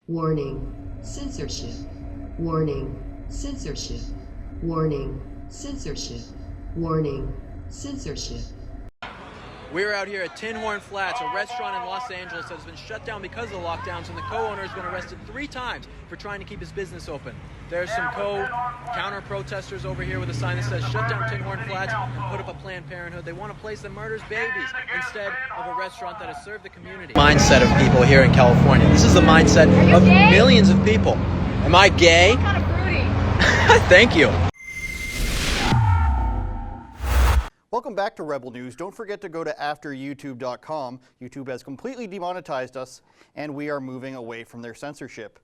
Warning, censorship. Warning, censorship. Warning, censorship. Warning, censorship. We're out here at Tin Horn Flats, a restaurant in Los Angeles that has been shut down because of the lockdowns, and the co-owner has been arrested 3 times for trying to keep his business open. There's some counter-protesters over here with a sign that says, "Shut down Tin Horn Flats and put up a Planned Parenthood." They want a place that murders babies instead of a restaurant that has served the community. Mindset of people here in California. This is the mindset of millions of people. Am I gay? Kind of fruity. Thank you. Welcome back to Rebel News. Don't forget to go to afteryoutube.com. YouTube has completely demonetized us, and we are moving away from their censorship.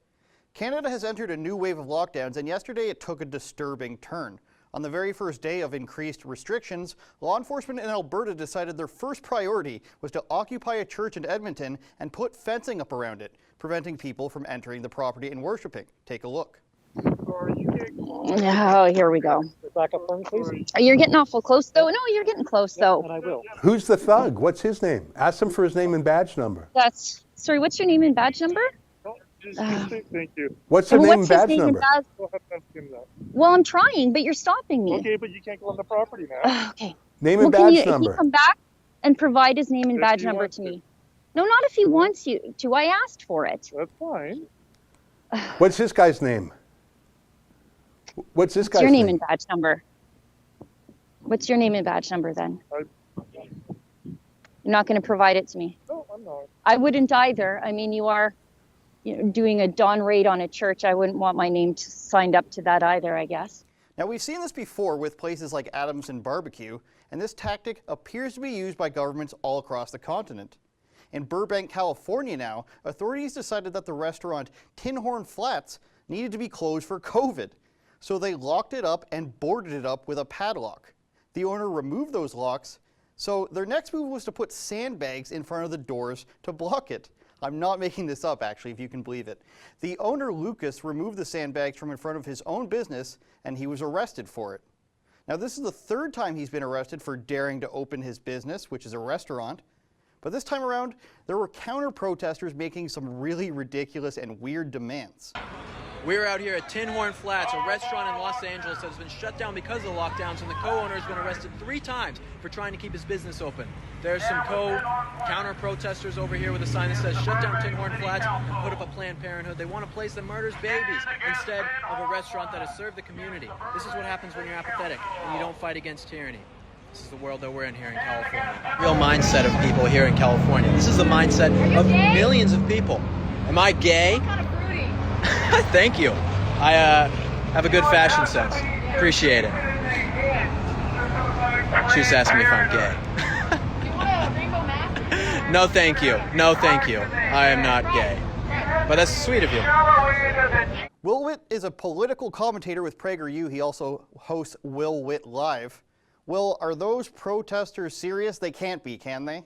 Canada has entered a new wave of lockdowns, and yesterday it took a disturbing turn. On the very first day of increased restrictions, law enforcement in Alberta decided their first priority was to occupy a church in Edmonton and put fencing up around it, preventing people from entering the property and worshiping. Take a look. Oh, here we go. Back up for me, please. You're getting awful close, though. No, you're getting close, though. And I will. Who's the thug? What's his name? Ask him for his name and badge number. Sorry, what's your name and badge number? No, just thank you. What's the name and badge number? Go ahead and ask him that. Well, I'm trying, but you're stopping me. Okay, but you can't go on the property now. Okay. Name and Can badge you number. come back and provide his name and If badge he number wants to to. me? No, not if he wants you to. I asked for it. That's fine. What's this guy's name? What's this What's guy's your name name? and badge number? What's your name and badge number then? You're not going to provide it to me. No, I'm not. I wouldn't either. I mean, you are doing a dawn raid on a church. I wouldn't want my name signed up to that either, I guess. Now, we've seen this before with places like Adamson Barbecue, and this tactic appears to be used by governments all across the continent. In Burbank, California now, authorities decided that the restaurant Tin Horn Flats needed to be closed for COVID. So they locked it up and boarded it up with a padlock. The owner removed those locks, so their next move was to put sandbags in front of the doors to block it. I'm not making this up, actually, if you can believe it. The owner, Lucas, removed the sandbags from in front of his own business, and he was arrested for it. Now, this is the 3rd time he's been arrested for daring to open his business, which is a restaurant. But this time around, there were counter-protesters making some really ridiculous and weird demands. We're out here at Tin Horn Flats, a restaurant in Los Angeles that has been shut down because of the lockdowns, and the co-owner has been arrested 3 times for trying to keep his business open. There's some counter-protesters over here with a sign that says, "Shut down Tin Horn Flats and put up a Planned Parenthood." They want a place that murders babies instead of a restaurant that has served the community. This is what happens when you're apathetic and you don't fight against tyranny. This is the world that we're in here in California. Real mindset of people here in California. This is the mindset of millions of people. Am I gay? Kind of fruity. Thank you. I have a good fashion sense. Appreciate it. She just asked me if I'm gay. Do you want a rainbow mask? No, thank you. No, thank you. I am not gay. But that's sweet of you. Witt is a political commentator with PragerU. He also hosts Witt Live. Will, are those protesters serious? They can't be, can they?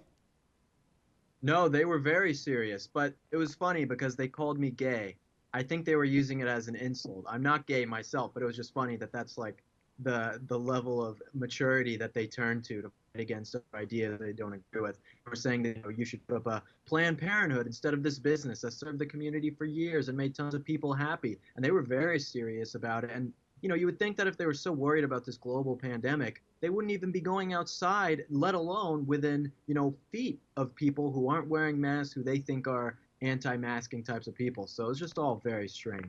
No, they were very serious, but it was funny because they called me gay. I think they were using it as an insult. I'm not gay myself, but it was just funny that that's like the level of maturity that they turn to fight against an idea that they don't agree with. They were saying that you should put up a Planned Parenthood instead of this business that served the community for years and made tons of people happy. And they were very serious about it. And you would think that if they were so worried about this global pandemic, they wouldn't even be going outside, let alone within, feet of people who aren't wearing masks, who they think are anti-masking types of people. So it's just all very strange.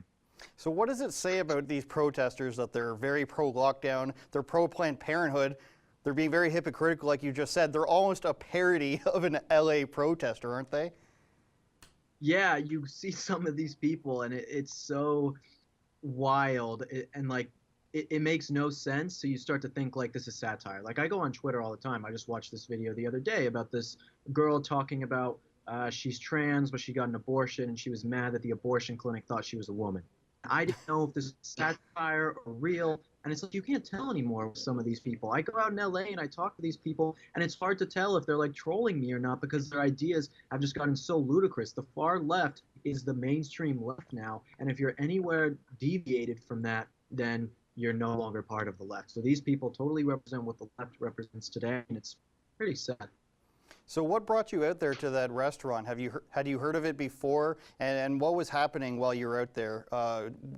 So what does it say about these protesters that they're very pro-lockdown, they're pro-Planned Parenthood, they're being very hypocritical like you just said, they're almost a parody of an LA protester, aren't they? Yeah, you see some of these people and it's so wild and it makes no sense. So you start to think like this is satire. Like I go on Twitter all the time. I just watched this video the other day about this girl talking about she's trans, but she got an abortion and she was mad that the abortion clinic thought she was a woman. I didn't know if this is satire or real. And it's like you can't tell anymore with some of these people. I go out in LA and I talk to these people and it's hard to tell if they're like trolling me or not because their ideas have just gotten so ludicrous. The far left is the mainstream left now. And if you're anywhere deviated from that, then you're no longer part of the left. So these people totally represent what the left represents today, and it's pretty sad. So what brought you out there to that restaurant? Had you heard of it before? And what was happening while you were out there?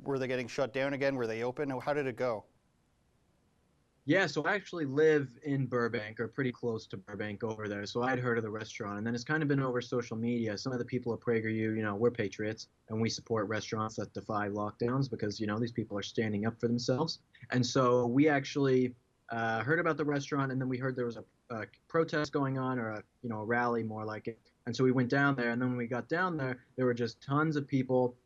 Were they getting shut down again? Were they open? How did it go? Yeah, so I actually live in Burbank, or pretty close to Burbank over there. So I'd heard of the restaurant, and then it's kind of been over social media. Some of the people at PragerU, we're patriots, and we support restaurants that defy lockdowns because, these people are standing up for themselves. And so we actually heard about the restaurant, and then we heard there was a protest going on, or a rally more like it. And so we went down there, and then when we got down there, there were just tons of people.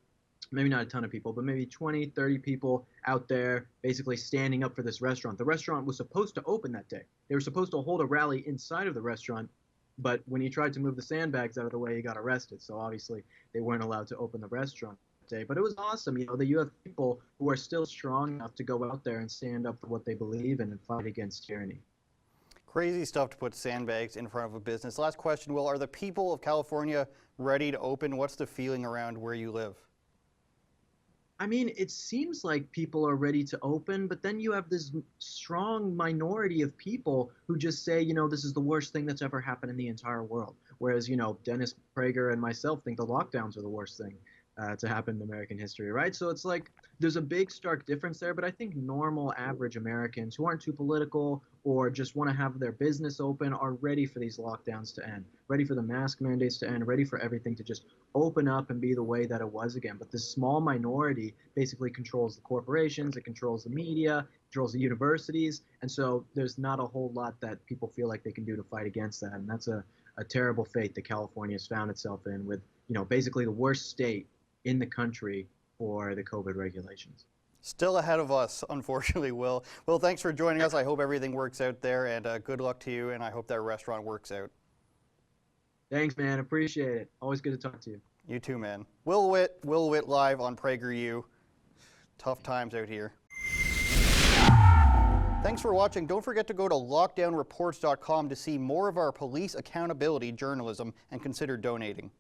Maybe not a ton of people, but maybe 20, 30 people out there basically standing up for this restaurant. The restaurant was supposed to open that day. They were supposed to hold a rally inside of the restaurant, but when he tried to move the sandbags out of the way, he got arrested. So obviously they weren't allowed to open the restaurant that day. But it was awesome, that you have people who are still strong enough to go out there and stand up for what they believe in and fight against tyranny. Crazy stuff to put sandbags in front of a business. Last question, Will, are the people of California ready to open? What's the feeling around where you live? I mean, it seems like people are ready to open, but then you have this strong minority of people who just say, this is the worst thing that's ever happened in the entire world. Whereas, Dennis Prager and myself think the lockdowns are the worst thing to happen in American history, right? So it's like there's a big stark difference there, but I think normal average Americans who aren't too political or just want to have their business open are ready for these lockdowns to end, ready for the mask mandates to end, ready for everything to just open up and be the way that it was again. But this small minority basically controls the corporations, it controls the media, controls the universities, and so there's not a whole lot that people feel like they can do to fight against that, and that's a terrible fate that California has found itself in with, basically the worst state in the country for the COVID regulations. Still ahead of us, unfortunately, Will. Will, thanks for joining us. I hope everything works out there, and good luck to you, and I hope that restaurant works out. Thanks, man. Appreciate it. Always good to talk to you. You too, man. Will Witt live on PragerU. Tough times out here. Thanks for watching. Don't forget to go to lockdownreports.com to see more of our police accountability journalism and consider donating.